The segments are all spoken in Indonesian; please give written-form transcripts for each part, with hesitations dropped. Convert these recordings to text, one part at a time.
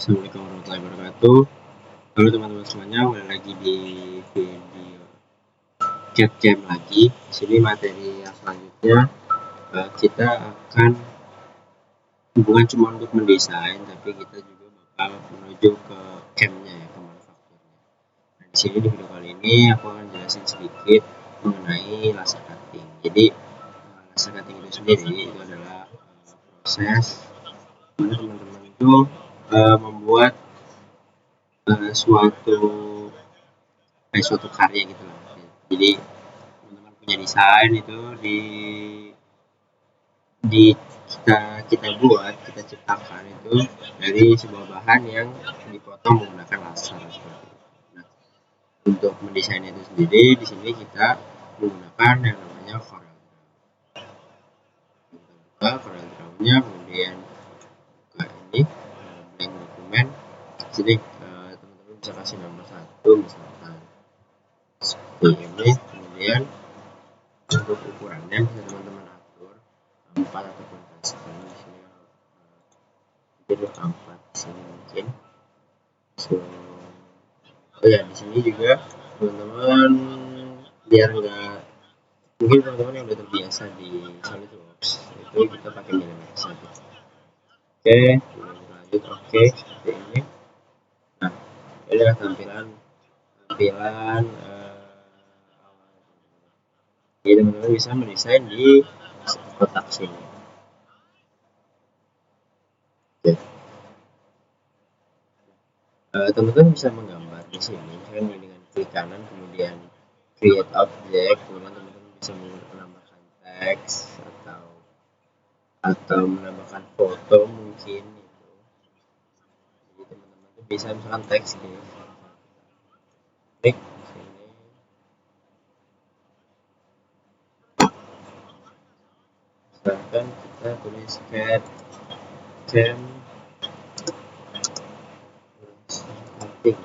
Assalamualaikum warahmatullahi wabarakatuh. Halo teman-teman semuanya, kembali lagi di video CatCam lagi. Di sini materi yang selanjutnya kita akan bukan cuma untuk mendesain, tapi kita juga bakal menuju ke camnya ya, ke manufakturnya. Nah, di sini di video kali ini aku akan jelasin sedikit mengenai laser cutting. Jadi laser cutting itu sendiri itu adalah proses mana teman-teman itu membuat suatu karya gitu lah. Jadi teman-teman punya desain itu di kita buat, kita ciptakan itu dari sebuah bahan yang dipotong menggunakan laser seperti itu. Nah, untuk mendesain itu sendiri di sini kita menggunakan yang namanya Corel Draw. Kita buka Corel Draw-nya, kemudian buka ini blank dokumen. Jadi teman-teman bisa kasih nama satu misalkan seperti ini, kemudian untuk ukurannya bisa teman-teman atur 4 ataupun custom. Di sini jadi 4 di sini mungkin. Oh ya, di sini juga teman-teman biar enggak, mungkin teman-teman yang udah terbiasa di SolidWorks itu kita pakai milimeter saja. Oke, lanjut oke seperti ini. Nah, ini adalah tampilan jadi teman-teman bisa mendesain di kotak sini. Oke. Teman-teman bisa menggambar di sini misalkan dengan klik kanan kemudian create object, kemudian teman-teman bisa menambahkan teks atau menambahkan foto mungkin itu. Jadi teman-teman tuh bisa misalkan teks gitu, klik di sini. Misalkan kita tulis CatCam cutting.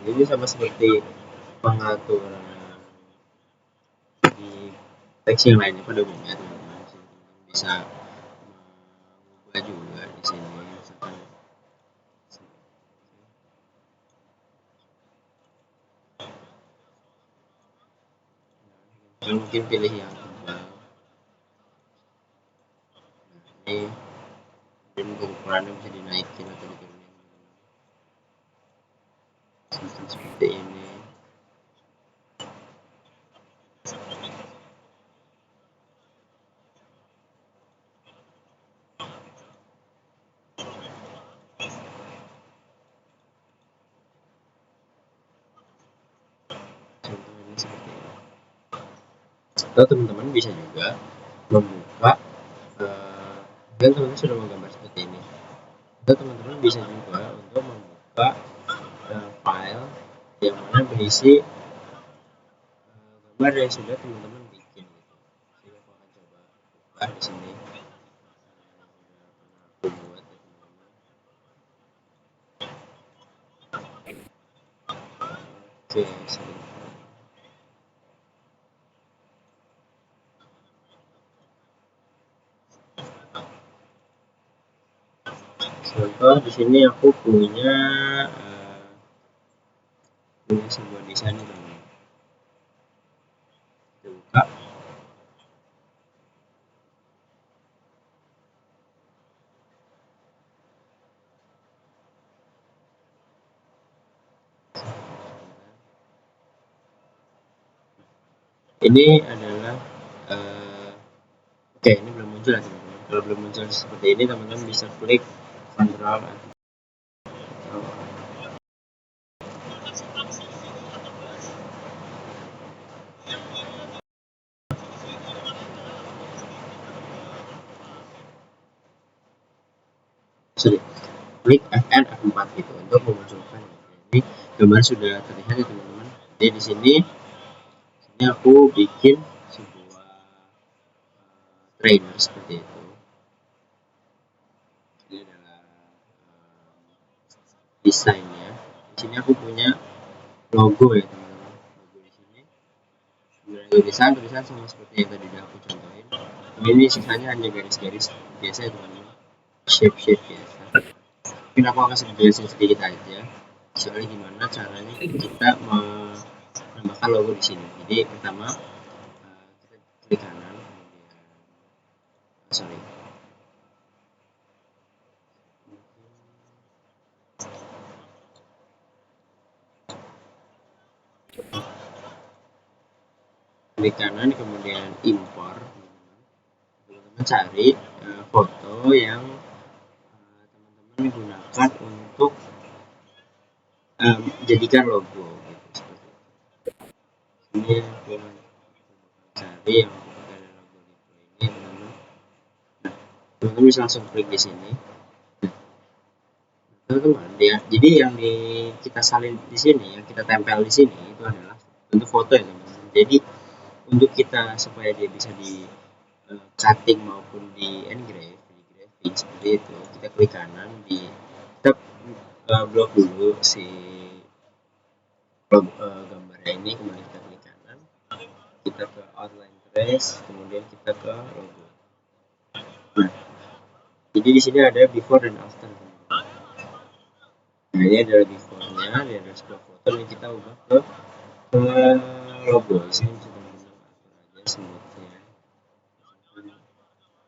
Ini sama seperti pengaturan di teks yang lainnya pada umumnya teman-teman. Bisa mengubah juga di sini misalkan mungkin pilih yang tebal. Nah, ini dan untuk ukurannya bisa dinaikin atau diturunin seperti ini. Contohnya seperti ini. Atau teman-teman bisa juga membuka dan teman-teman sudah menggambar seperti ini. Atau teman-teman bisa juga untuk membuka file yang mana berisi gambar yang sudah teman-teman bikin gitu. Jadi aku akan coba buka di sini aku buat ya teman-teman. Oke, sini. Contoh di sini aku punya sebuah desain teman-teman. Kita buka. Ini adalah oke, ini belum muncul ya teman-teman. Kalau belum muncul seperti ini teman-teman bisa klik Ctrl klik Fn F4 gitu untuk memunculkan. Ini gambar sudah terlihat ya teman-teman. Jadi di sini aku bikin sebuah trainer seperti itu. Ini adalah desainnya. Di sini aku punya logo ya teman-teman. Logo di sini. tulisan sama seperti yang tadi udah aku contohin. Ini sisanya hanya garis-garis biasa ya teman-teman, shape biasa. Mungkin aku akan jelasin sedikit aja soalnya gimana caranya kita menambahkan logo di sini. Jadi pertama kita klik kanan, sorry, klik kanan kemudian impor. Teman-teman cari foto yang teman-teman gunakan untuk jadikan logo gitu, seperti itu. Ini aku cari yang ada logo ini teman-teman. Teman-teman bisa langsung klik di sini. Teman-teman ya, jadi yang kita salin di sini, yang kita tempel di sini itu adalah bentuk foto ya teman-teman. Jadi untuk kita supaya dia bisa di cutting maupun di engrave, di grafting seperti itu, kita klik kanan, kita blok dulu si gambarnya ini, kemudian kita klik kanan, kita ke outline trace, kemudian kita ke logo. Nah, jadi di sini ada before dan after. Nah, ini adalah before-nya, ini ada sebuah foto yang kita ubah ke logo. Di sini bisa teman-teman atur aja smooth-nya,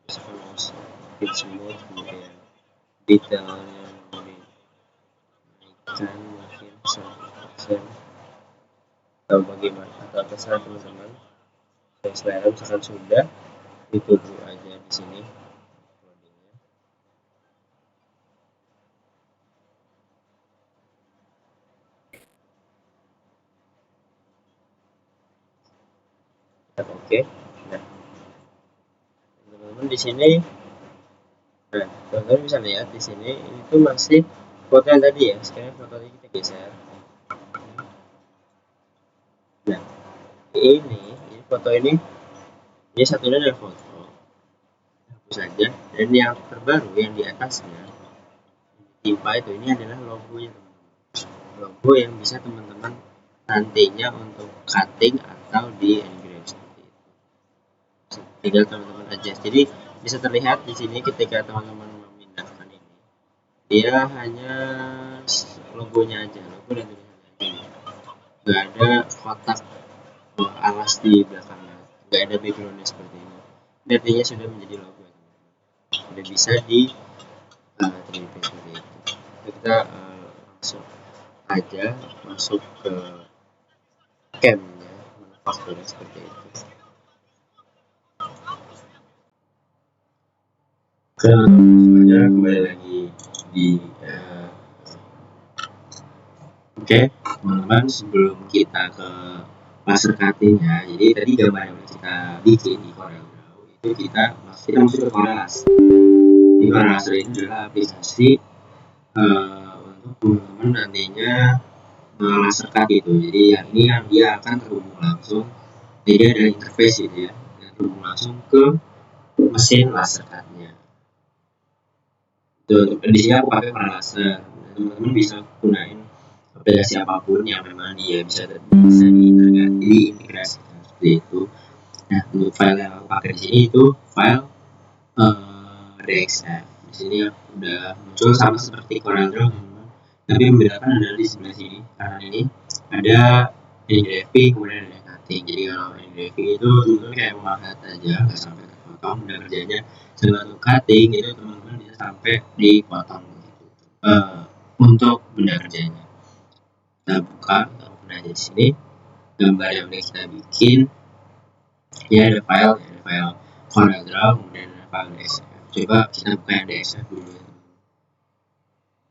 misalkan smooth, kemudian detailnya dinaikkan mungkin 100% atau bagaimana, atau terserah teman-teman. Saya selera misalkan sudah, itu dulu aja di sini. Oke. Nah, teman-teman di sini, nah teman-teman bisa lihat di sini itu masih foto yang tadi ya. Sekarang foto ini kita geser. Nah, ini foto ini satunya adalah foto, hapus saja. Dan yang terbaru yang di atasnya timpa itu, ini adalah logonya teman-teman. Logo yang bisa teman-teman nantinya untuk cutting atau di engrave seperti itu. Tinggal teman-teman adjust. Jadi bisa terlihat di sini ketika teman-teman memindahkan ini, dia hanya logonya aja, logo dan tulisannya aja. Nggak ada kotak alas di belakangnya, nggak ada backgroundnya seperti ini. Ini artinya sudah menjadi logo ya teman-teman. Sudah bisa di seperti itu. Kita langsung aja masuk ke camnya, manufakturnya seperti itu. Semuanya kembali lagi di oke, teman-teman, sebelum kita ke laser cutting-nya, jadi tadi gambar yang kita bikin di CorelDRAW itu kita masuk ke Corel. Di Corel ini adalah aplikasi untuk teman-teman nantinya laser cut itu. Jadi ini yang dia akan terhubung langsung, jadi ada interface gitu ya, terhubung langsung ke mesin laser cut-nya. Untuk di sini aku pakai Corel Laser. Teman-teman bisa gunain aplikasi apapun yang memang dia bisa diintegrasikan seperti itu. Nah, untuk file yang aku pakai di sini itu file DXF. Di sini udah muncul sama seperti CorelDRAW, tapi membedakan adalah di sebelah sini. Karena ini ada engraving, kemudian ada cutting. Jadi kalau engraving itu teman-teman kayak memahat aja, nggak sampai terpotong. Dan kerjanya untuk cutting itu teman-teman bisa sampai dipotong gitu. Untuk benda kerjanya, kita buka, kita open aja di sini gambar yang udah kita bikin. Ini ada file CorelDRAW, kemudian ada file DXF. Coba kita buka yang DXF dulu.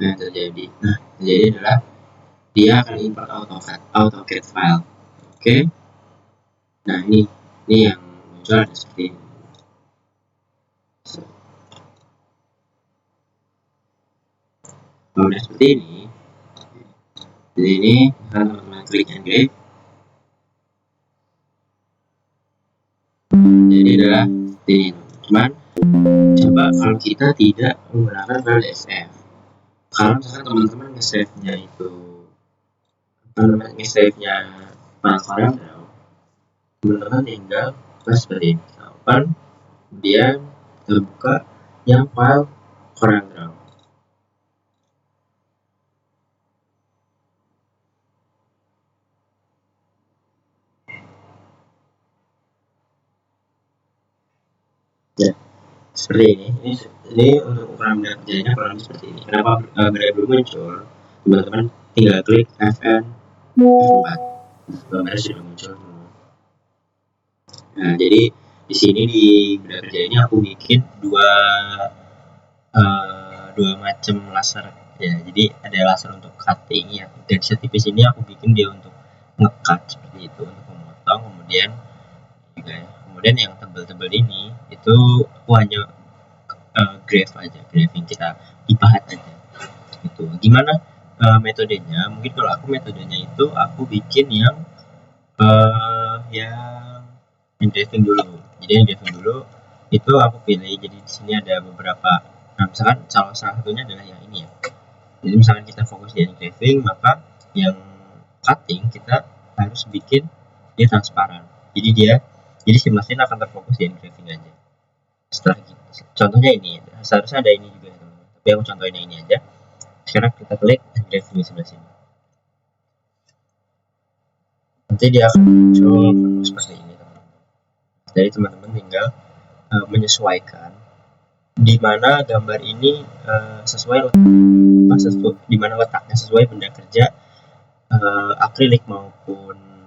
Nah, terjadi adalah dia akan import AutoCAD file. Oke. Nah, ini yang muncul ada seperti ini. Kalau udah seperti ini, jadi ini teman-teman klik engrave. Jadi adalah seperti ini. Cuman coba kalau kita tidak menggunakan file DXF, kalau misalkan teman-teman nge-save-nya itu nge-save-nya file CorelDRAW, teman-teman tinggal klik seperti ini, open, kemudian terbuka yang file CorelDRAW. Ya, seperti ini. Ini untuk ukuran benda kerjanya kurang seperti ini. Kenapa benda belum muncul? Teman-teman tinggal klik Fn F4, gambarnya sudah muncul. Nah, jadi di sini di benda kerja ini aku bikin dua macam laser ya. Jadi ada laser untuk cutting ya, dan setipis ini aku bikin dia untuk ngecut seperti itu, untuk memotong. Kemudian juga ya. Kemudian yang tebal-tebal ini itu aku hanya graving, kita dipahat aja gitu. Gimana metodenya? Mungkin kalau aku metodenya itu aku bikin yang engraving dulu. Jadi engraving dulu itu aku pilih. Jadi di sini ada beberapa. Nah, misalkan salah satunya adalah yang ini ya. Jadi misalkan kita fokus di engraving, maka yang cutting kita harus bikin dia transparan. Jadi si mesin akan terfokus di engraving aja. Setelah gitu, contohnya ini, seharusnya ada ini juga ya teman-teman. Tapi aku contohin yang ini aja. Sekarang kita klik engraving di sebelah sini. Nanti dia akan muncul seperti ini teman-teman. Jadi teman-teman tinggal menyesuaikan di mana gambar ini sesuai di mana letaknya sesuai benda kerja akrilik maupun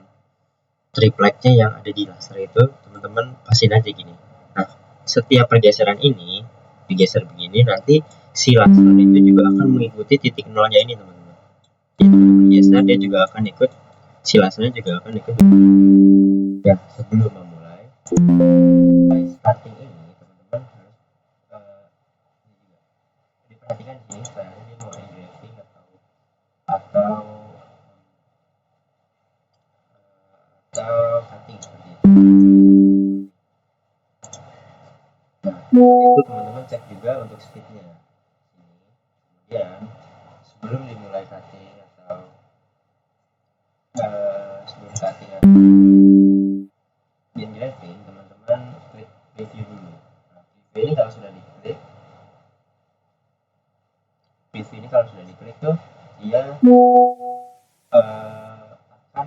tripleknya yang ada di laser itu. Teman-teman pasin aja gini. Nah, setiap pergeseran ini digeser begini, nanti si laser itu juga akan mengikuti titik nolnya ini teman-teman. Jadi teman-teman geser, dia juga akan ikut, si lasernya juga akan ikut. Ya, sebelum memulai starting ini teman-teman harus diperhatikan di sini, saya dia mau engraving atau cutting seperti itu. Nah, itu teman-teman cek juga untuk speednya. Kemudian sebelum dimulai cutting atau sebelum cutting atau engraving, teman-teman klik preview dulu. Nah, preview ini kalau sudah diklik, tuh dia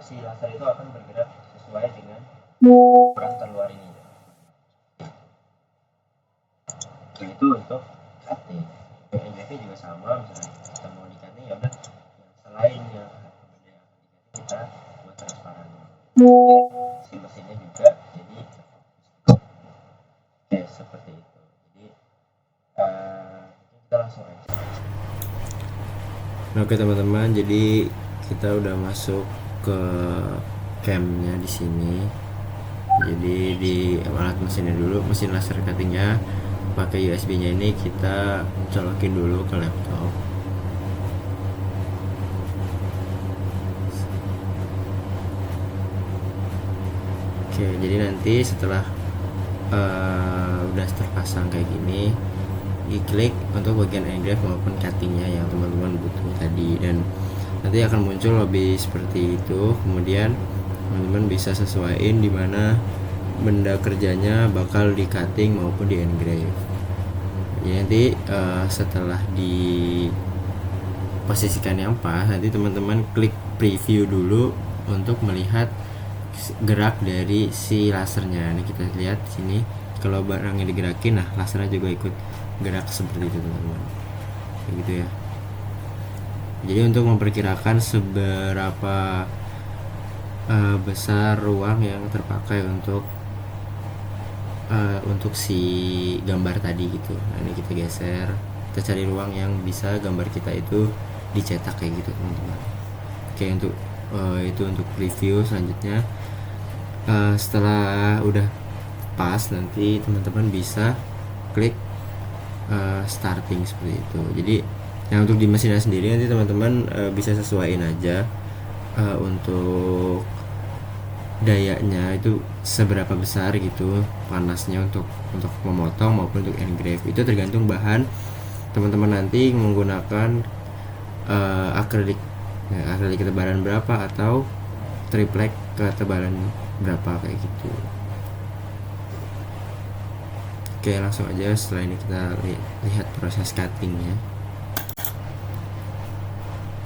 si laser itu akan bergerak sesuai dengan ukuran terluar ini. Nah, itu untuk cutting. Engraving juga sama, misalnya kita mau di cutting, ya udah selain yang kita buat transparan. Si mesinnya juga jadi seperti itu. Jadi kita langsung aja. Oke teman-teman, jadi kita udah masuk ke camnya di sini. Jadi di alat mesinnya dulu, mesin laser cuttingnya pakai USB-nya ini kita colokin dulu ke laptop. Oke, jadi nanti setelah udah terpasang kayak gini, diklik untuk bagian engrave maupun cuttingnya yang teman-teman butuh tadi, dan nanti akan muncul lebih seperti itu. Kemudian teman-teman bisa sesuaiin di mana benda kerjanya bakal di cutting maupun di engrave. Jadi nanti setelah di posisikan yang pas, nanti teman-teman klik preview dulu untuk melihat gerak dari si lasernya. Ini kita lihat sini, kalau barangnya digerakin, nah lasernya juga ikut gerak seperti itu teman-teman, kayak gitu ya. Jadi untuk memperkirakan seberapa besar ruang yang terpakai untuk si gambar tadi gitu. Nah, ini kita geser, kita cari ruang yang bisa gambar kita itu dicetak kayak gitu teman-teman. Oke, untuk itu untuk review selanjutnya. Setelah udah pas, nanti teman-teman bisa klik starting seperti itu. Jadi yang untuk di mesinnya sendiri nanti teman-teman bisa sesuaiin aja untuk dayanya itu seberapa besar gitu, panasnya untuk memotong maupun untuk engrave. Itu tergantung bahan teman-teman nanti menggunakan akrilik ketebalan berapa atau triplek ketebalan berapa kayak gitu. Oke, langsung aja setelah ini kita lihat proses cuttingnya.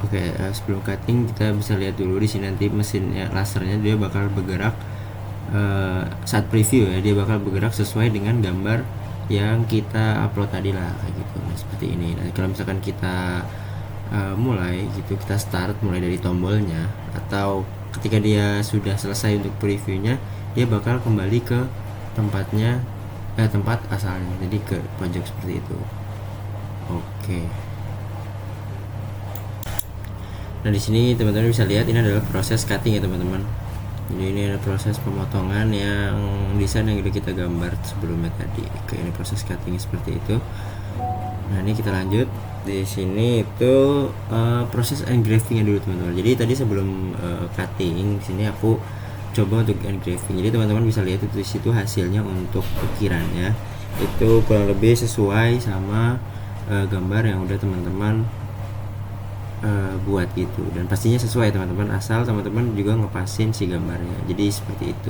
Oke, sebelum cutting kita bisa lihat dulu di sini nanti mesinnya lasernya dia bakal bergerak saat preview ya, dia bakal bergerak sesuai dengan gambar yang kita upload tadi lah kayak gitu. Nah, seperti ini. Nah, kalau misalkan kita mulai gitu, kita start mulai dari tombolnya, atau ketika dia sudah selesai untuk previewnya, dia bakal kembali ke tempatnya tempat asalnya, jadi ke pojok seperti itu. Oke. Nah, di sini teman-teman bisa lihat ini adalah proses cutting ya teman-teman. Jadi ini adalah proses pemotongan yang desain yang udah kita gambar sebelumnya tadi. Oke, ini proses cutting seperti itu. Nah, ini kita lanjut. Di sini itu proses engravingnya dulu teman-teman. Jadi tadi sebelum cutting, di sini aku coba untuk engraving. Jadi teman-teman bisa lihat itu di situ hasilnya untuk ukirannya itu kurang lebih sesuai sama gambar yang udah teman-teman buat gitu, dan pastinya sesuai teman-teman, asal teman-teman juga ngepasin si gambarnya. Jadi seperti itu.